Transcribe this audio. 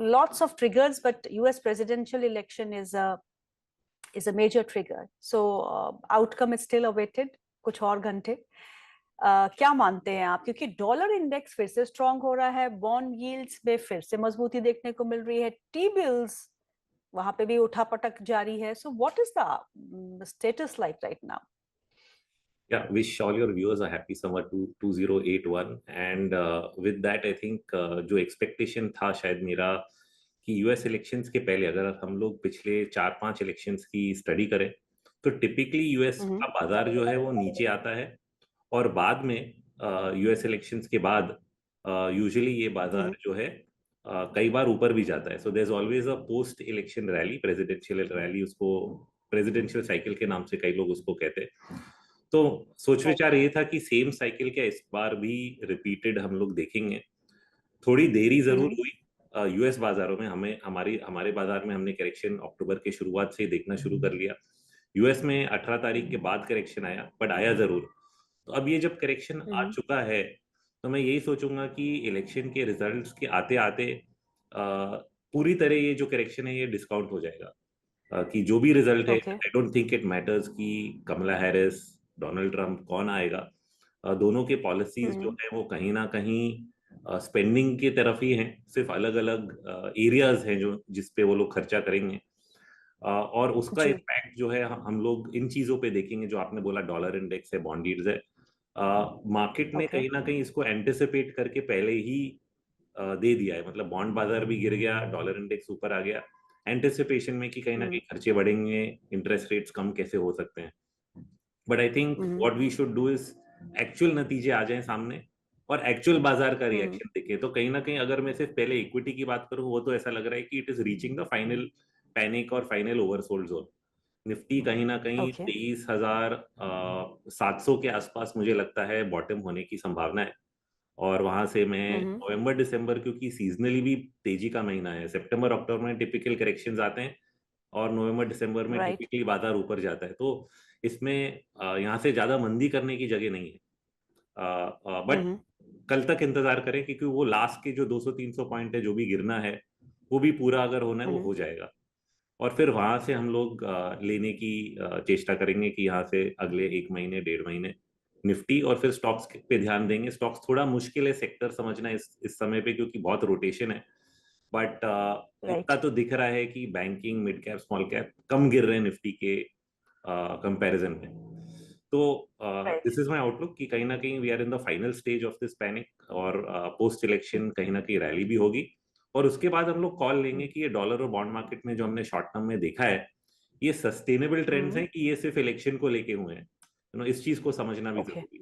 lots of triggers, but US presidential election is a major trigger. So outcome is still awaited. कुछ और घंटे क्या मानते हैं आप? क्योंकि डॉलर इंडेक्स फिर से स्ट्रांग हो रहा है, बॉन्ड यील्ड्स में फिर से मजबूती देखने को मिल रही है, टी बिल्स वहां पे भी उठापटक जारी है. So what is the status like right now? Yeah, wish all your viewers a happy summer to 2081 and with that I think जो expectation था शायद मेरा कि यूएस इलेक्शंस के पहले अगर हम लोग पिछले 4-5 इलेक्शंस की स्टडी करें तो टिपिकली यूएस का बाजार जो है वो नीचे आता है और बाद में यूएस इलेक्शंस के बाद यूजुअली ये बाजार जो है कई बार ऊपर भी जाता है. So there is always a post election rally, presidential rally, उसको प्रेसिडेंशियल साइकिल के नाम से कई लोग उसको कहते हैं. तो सोच विचार ये था कि सेम साइकिल क्या इस बार भी रिपीटेड हम लोग देखेंगे. थोड़ी देरी जरूर हुई यूएस बाजारों में. हमारे बाजार में हमने करेक्शन अक्टूबर के शुरुआत से देखना शुरू कर लिया. यूएस में 18 तारीख के बाद करेक्शन आया, बट आया जरूर. तो अब ये जब करेक्शन आ चुका है तो मैं यही सोचूंगा कि इलेक्शन के रिजल्ट्स के आते आते पूरी तरह ये जो करेक्शन है ये डिस्काउंट हो जाएगा. कि जो भी रिजल्ट है, I don't think it matters कि कमला हैरिस, डोनाल्ड ट्रंप कौन आएगा. दोनों के पॉलिसीज जो है वो कहीं ना कहीं स्पेंडिंग की तरफ ही हैं. सिर्फ अलग अलग एरियाज हैं जो जिसपे वो लोग खर्चा करेंगे और उसका इम्पैक्ट जो है हम लोग इन चीजों पे देखेंगे. जो आपने बोला डॉलर इंडेक्स है, बॉन्ड यील्ड्स है, मार्केट ने कहीं ना कहीं इसको एंटिसिपेट करके पहले ही दे दिया है. मतलब बॉन्ड बाजार भी गिर गया, डॉलर इंडेक्स ऊपर आ गया एंटिसिपेशन में कि कहीं ना कहीं खर्चे बढ़ेंगे, इंटरेस्ट रेट्स कम कैसे हो सकते हैं. But I think what we should do is actual नतीजे आ जाएं सामने और एक्चुअल बाजार का रिएक्शन देखें. तो कहीं ना कहीं अगर मैं सिर्फ पहले इक्विटी की बात करूं वो तो ऐसा लग रहा है कि it is reaching the final panic और फाइनल ओवरसोल्ड जोन. निफ्टी कहीं ना कहीं 23,700 के आसपास मुझे लगता है बॉटम होने की संभावना है. और वहां से मैं नवंबर दिसंबर, क्योंकि सीजनली भी तेजी का महीना है, सितंबर अक्टूबर में टिपिकल करेक्शंस आते हैं और नवंबर दिसंबर में टिपिकली बाजार ऊपर जाता है. तो इसमें यहाँ से ज्यादा मंदी करने की जगह नहीं है. बट कल तक इंतजार करें क्योंकि वो लास्ट के जो 200-300 पॉइंट है जो भी गिरना है वो भी पूरा अगर होना है वो हो जाएगा. और फिर वहां से हम लोग लेने की चेष्टा करेंगे कि यहाँ से अगले 1 महीने 1.5 महीने निफ्टी और फिर स्टॉक्स पे ध्यान देंगे. स्टॉक्स थोड़ा मुश्किल है सेक्टर समझना इस समय पे क्योंकि बहुत रोटेशन है. बट इतना तो दिख रहा है कि banking, mid cap, small cap कम गिर रहे हैं निफ्टी के कंपैरिजन में. तो दिस इज माय आउटलुक कि कहीं ना कहीं we are in the final stage of this panic और पोस्ट इलेक्शन कहीं ना कहीं रैली भी होगी और उसके बाद हम लोग कॉल लेंगे कि ये डॉलर और बॉन्ड मार्केट में जो हमने शॉर्ट टर्म में देखा है ये सस्टेनेबल ट्रेंड्स हैं कि ये सिर्फ इलेक्शन को लेके हुए हैं. इस चीज को समझना भी जरूरी है.